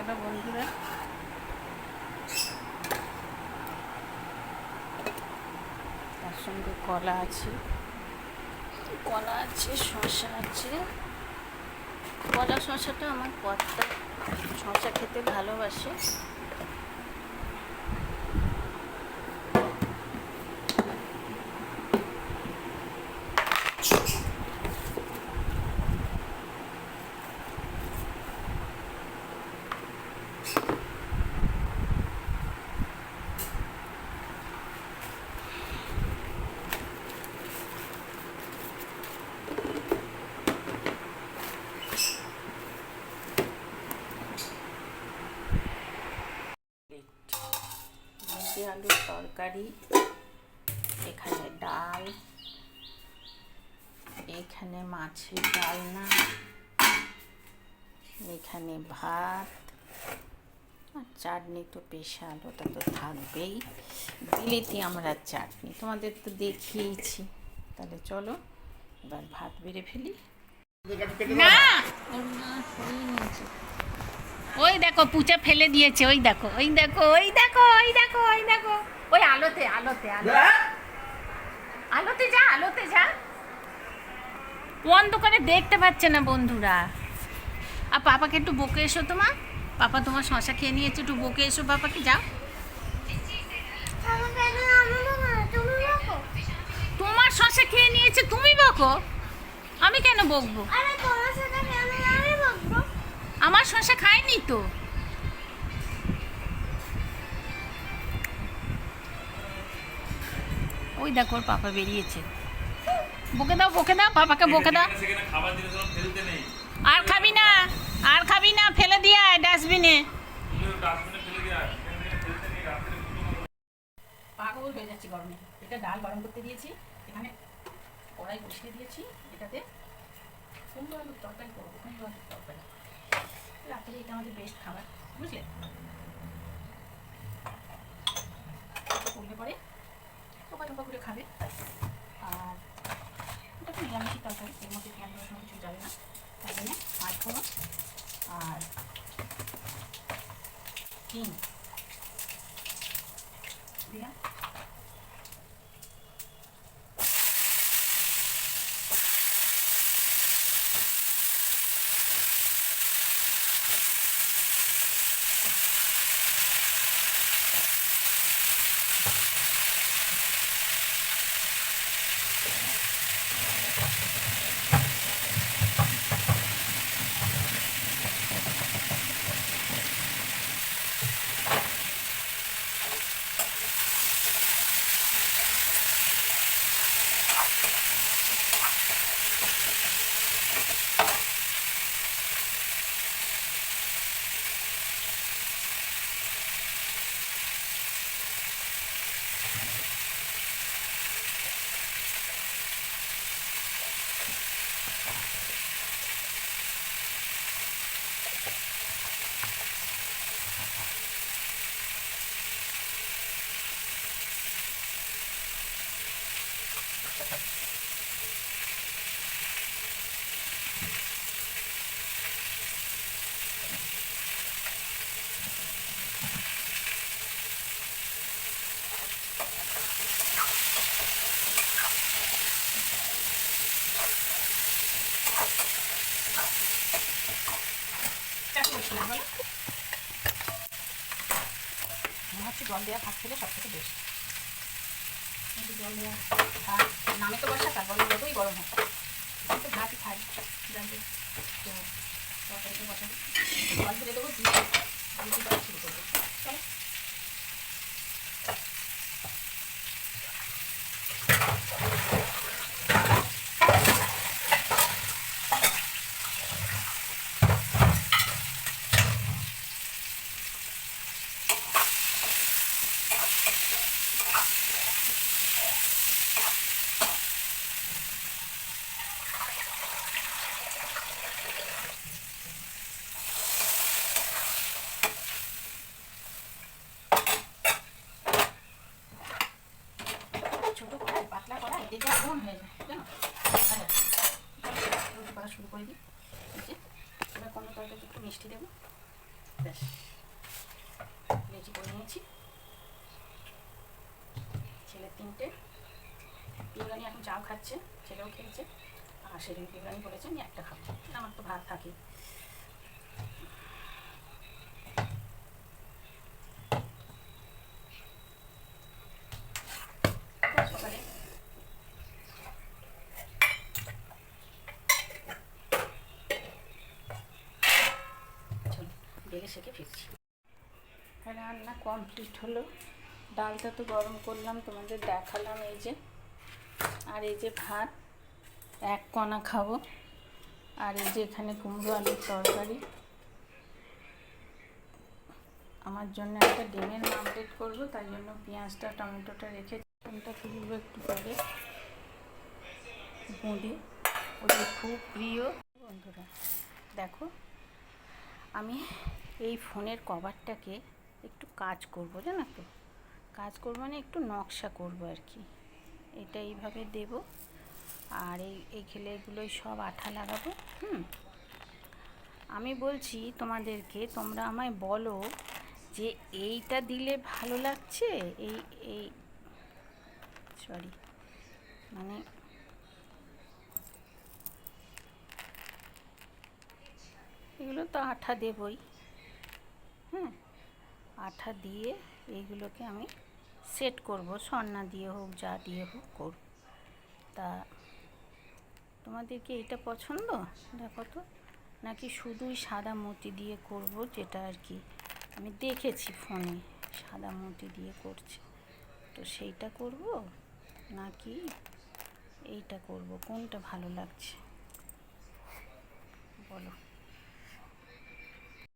মশলাটা বন্ধুরা। তার সঙ্গে কলা আছে, শসা আছে। কলা শসাটা আমার কর্তা শসা খেতে ভালোবাসে। ভেন্ডি আলুর তরকারি, এখানে ডাল, এখানে মাছের ডালনা, এখানে ভাত, আর চাটনি তো স্পেশাল, ওটা তো থাকবেই। বিলেতি আমরা চাটনি তোমাদের তো দেখিয়েছি। তাহলে চলো এবার ভাত বেড়ে ফেলি। না, ওই দেখো পুচা ফেলে দিয়েছে। ওই দেখো, ওই দেখো, ওই দেখো, ওই দেখো, ওই দেখো, ওই আলোতে আলোতে আলোতে যা, আলোতে যা। অন্ধকারে দেখতে পাচ্ছে না বন্ধুরা। আর পাপাকে একটু বকে এসো। পাপা তোমার শশা খেয়ে নিয়েছে, একটু বকে এসো পাপাকে। যাও। তোমার শশা খেয়ে নিয়েছে, তুমি বকো? আমি কেন বকবো? আমার শশা খায়নি তো। ওই দেখো ওর পাপা বেরিয়েছে। বকে দাও, বকে দাও, পাপাকে বকে দাও। আর খাবি না, আর খাবি না, ফেলে দিয়ে আয় ডাস্টবিনে। পাগল হয়ে যাচ্ছি গরমে। এটা ডাল গরম করতে দিয়েছি, এখানে কড়াই বসিয়ে দিয়েছি। এটাতে কুমড়ো আলুর তরকারি করবো, কুমড়ো আলুর তরকারি। রাত্রে এটা আমাদের বেস্ট খাবার, বুঝলে? করলে পরে টোকা টোকা করে খাবে। আর এটা তো নিরামিষি তরকারি, এর মধ্যে পেঁয়াজ রসুন কিছু যাবে না। তাই জন্য পাঁচফোড়ন আর হিং দিলাম। মনে হচ্ছে জল দেওয়া ভাত খেলে সব থেকে বেস্ট। কিন্তু জল দেওয়া ভাত নামে তো বর্ষাকাল, গরম যতই গরম হয় আমি তো ভাতই খাই। জানতে তো তরকারিতে বসা জল ফেলে দেবো, দিয়ে রুটি করা শুরু করবো। চলো। ছোটো কড়াই, পাতলা কড়াই, এটা আগুন হয়ে যায়, জানো? আচ্ছা রুটি করা শুরু করে দিই। এবার কোনো তরকারি একটু মিষ্টি দেবো। ব্যাস রেডি করে নিয়েছি। ছেলের 3টে বিরিয়ানি এখন চাও খাচ্ছে, ছেলেও খেয়েছে। আর সেদিন বিরিয়ানি বলেছে আমি একটা খাবো, আমার তো ভাত থাকে। সকালে বেলে শেখে ফিরছি। রান্না কমপ্লিট হলো। ডালটা তো গরম করলাম, তোমাদের দেখালাম। এই যে, আর এই যে ভাত 1 কণা খাবো। আর এই যে এখানে কুমড়ো আলুর তরকারি। আমার জন্য একটা ডিমের আমলেট করবো, তাই জন্য পেঁয়াজটা টমেটোটা রেখে ডিমটা তুলবো একটু পরে। বুঁদি ওদের খুব প্রিয়। বন্ধুরা দেখো, আমি এই ফোনের কভারটাকে একটু কাজ করব, জানো তো। কাজ করবো মানে একটু নকশা করব আর কি। এটা এইভাবে দেব, আর এই খেলেগুলোই সব আঠা লাগাবো। আমি বলছি তোমাদেরকে, তোমরা আমায় বলো যে এইটা দিলে ভালো লাগছে, এই সরি, মানে এগুলো তো আঠা দেবই। হ্যাঁ, আঠা দিয়ে এইগুলোকে আমি সেট করব, সন্না দিয়ে হোক, যা দিয়ে হোক করব। তা তোমাদেরকে এইটা পছন্দ দেখো তো, নাকি শুধুই সাদা মতি দিয়ে করব, যেটা আর কি আমি দেখেছি ফোনে সাদা মতি দিয়ে করছে, তো সেইটা করব নাকি এইটা করব, কোনটা ভালো লাগছে বলো।